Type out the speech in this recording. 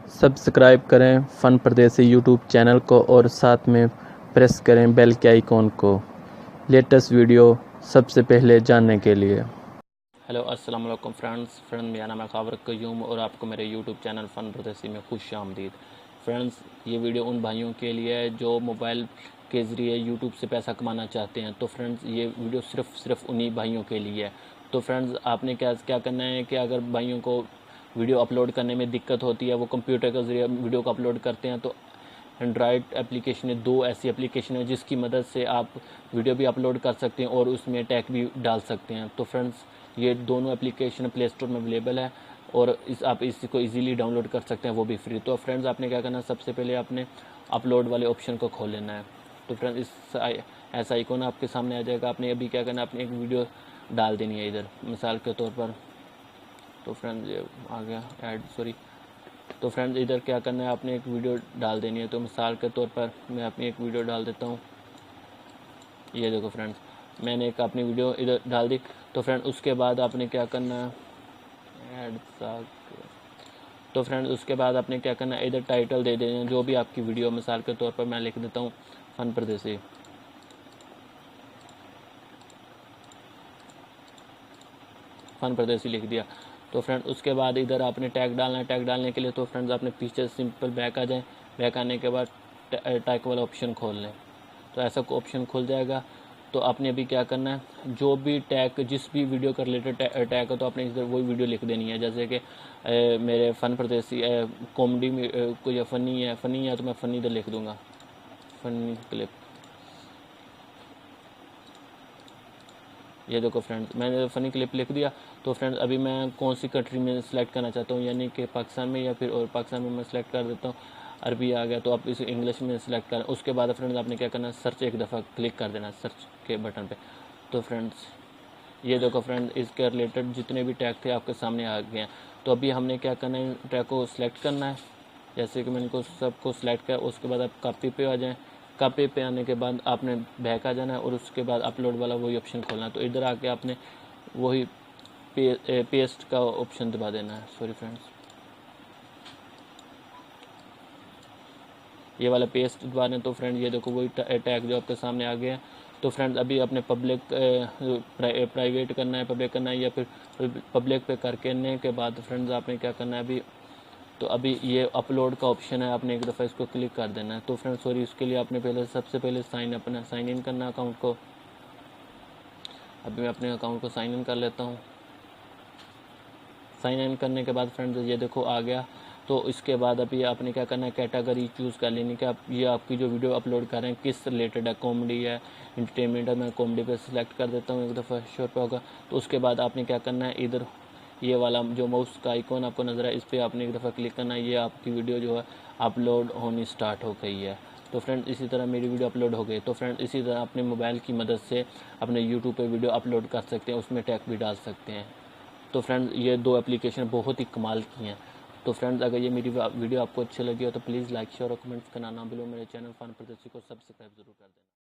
Subscribe करें फ़न परदेसी YouTube channel को और साथ में प्रेस करें बेल के आइकॉन को लेटेस्ट वीडियो सबसे पहले जानने के लिए। हेलो अस्सलाम वालेकुम फ्रेंड्स मेरा नाम है खाबर क्यूम और आपको मेरे यूट्यूब चैनल फ़न परदेसी में खुश आमदीद। फ्रेंड्स, ये वीडियो उन भाइयों के लिए है जो मोबाइल के ज़रिए यूट्यूब से पैसा कमाना चाहते हैं। तो फ्रेंड्स, ये वीडियो सिर्फ उन्हीं भाइयों के लिए है। तो फ्रेंड्स, आपने क्या करना है कि अगर भाइयों को वीडियो अपलोड करने में दिक्कत होती है, वो कंप्यूटर के ज़रिए वीडियो को अपलोड करते हैं, तो एंड्रॉयड एप्लीकेशन है, 2 ऐसी एप्लीकेशन है जिसकी मदद से आप वीडियो भी अपलोड कर सकते हैं और उसमें टैग भी डाल सकते हैं। तो फ्रेंड्स, ये दोनों एप्लीकेशन प्ले स्टोर में अवेलेबल है और आप इसको इजीली डाउनलोड कर सकते हैं, वो भी फ्री। तो फ्रेंड्स, आपने क्या करना है, सबसे पहले आपने अपलोड वाले ऑप्शन को खोल लेना है। तो फ्रेंड्स, ऐसा आइकॉन आपके सामने आ जाएगा। आपने अभी क्या करना है, आपने एक वीडियो डाल देनी है इधर, मिसाल के तौर पर। तो फ्रेंड्स, ये आ गया ऐड, सॉरी। तो फ्रेंड्स, इधर क्या करना है, आपने एक वीडियो डाल देनी है। तो मिसाल के तौर पर मैं अपनी एक वीडियो डाल देता हूँ। ये देखो फ्रेंड्स, मैंने एक अपनी वीडियो इधर डाल दी। तो फ्रेंड, उसके बाद आपने क्या करना है, ऐड तो फ्रेंड, उसके बाद आपने क्या करना है, इधर टाइटल दे देना है जो भी आपकी वीडियो। मिसाल के तौर पर मैं लिख देता हूँ फ़न परदेसी। लिख दिया। तो फ्रेंड, उसके बाद इधर आपने टैग डालना है। टैग डालने के लिए तो फ्रेंड्स, आपने पीछे सिंपल बैक आ जाए। बैक आने के बाद टैग वाला ऑप्शन खोल लें। तो ऐसा ऑप्शन खुल जाएगा। तो आपने अभी क्या करना है, जो भी टैग, जिस भी वीडियो का रिलेटेड टैग है, तो आपने इधर वही वीडियो लिख देनी है। जैसे कि मेरे फ़न परदेसी कॉमेडी में कोई फ़नी है तो मैं फ़नी इधर लिख दूँगा, फ़नी क्लिप। ये देखो फ्रेंड्स, मैंने फ़नी क्लिप लिख दिया। तो फ्रेंड्स, अभी मैं कौन सी कंट्री में सिलेक्ट करना चाहता हूँ, यानी कि पाकिस्तान में, या फिर और पाकिस्तान में मैं सिलेक्ट कर देता हूँ। अरबी आ गया तो आप इसे इंग्लिश में सिलेक्ट करें। उसके बाद फ्रेंड्स, आपने क्या करना है, सर्च एक दफ़ा क्लिक कर देना, सर्च के बटन पे। तो फ्रेंड्स, ये देखो फ्रेंड्स, इसके रिलेटेड जितने भी टैग थे आपके सामने आ गए हैं। तो अभी हमने क्या करना है, टैग को सिलेक्ट करना है। जैसे कि मैंने सबको सिलेक्ट किया। उसके बाद आप कॉपी पे आ जाएँ। कॉपी पे आने के बाद आपने बैक आ जाना है और उसके बाद अपलोड वाला वही ऑप्शन खोलना है। तो इधर आके आपने वही पेस्ट का ऑप्शन दबा देना है। सॉरी फ्रेंड्स, ये वाला पेस्ट दबा दें। तो फ्रेंड, ये देखो वही टैग जो आपके सामने आ गया है। तो फ्रेंड्स, अभी अपने पब्लिक प्राइवेट करना है, पब्लिक करना है, या फिर पब्लिक पे करने के बाद फ्रेंड्स, आपने क्या करना है अभी, तो अभी ये अपलोड का ऑप्शन है, आपने एक दफ़ा इसको क्लिक कर देना है। तो फ्रेंड्स, सॉरी, उसके लिए आपने सबसे पहले साइन इन करना अकाउंट को। अभी मैं अपने अकाउंट को साइन इन कर लेता हूँ। साइन इन करने के बाद फ्रेंड्स, ये देखो आ गया। तो इसके बाद अभी आपने क्या करना है, कैटेगरी चूज़ कर लेनी कि आप ये आपकी जो वीडियो अपलोड कर रहे हैं किस रिलेटेड है, कॉमेडी है, इंटरटेनमेंट है। मैं कॉमेडी पे सिलेक्ट कर देता हूँ, एक दफ़ा श्योर पे होगा। तो उसके बाद आपने क्या करना है, इधर ये वाला जो माउस का आइकॉन आपको नज़र है, इस पर आपने एक दफ़ा क्लिक करना है। ये आपकी वीडियो जो है अपलोड होनी स्टार्ट हो गई है। तो फ्रेंड, इसी तरह मेरी वीडियो अपलोड हो गई। तो फ्रेंड, इसी तरह अपने मोबाइल की मदद से अपने यूट्यूब पे वीडियो अपलोड कर सकते हैं, उसमें टैग भी डाल सकते हैं। तो फ्रेंड्स, ये 2 एप्लीकेशन बहुत ही कमाल की हैं। तो फ्रेंड्स, अगर ये मेरी वीडियो आपको अच्छी लगी हो तो प्लीज़ लाइक, शेयर और कमेंट्स करना ना भूलो। मेरे चैनल फ़न परदेसी को सब्सक्राइब ज़रूर कर देना।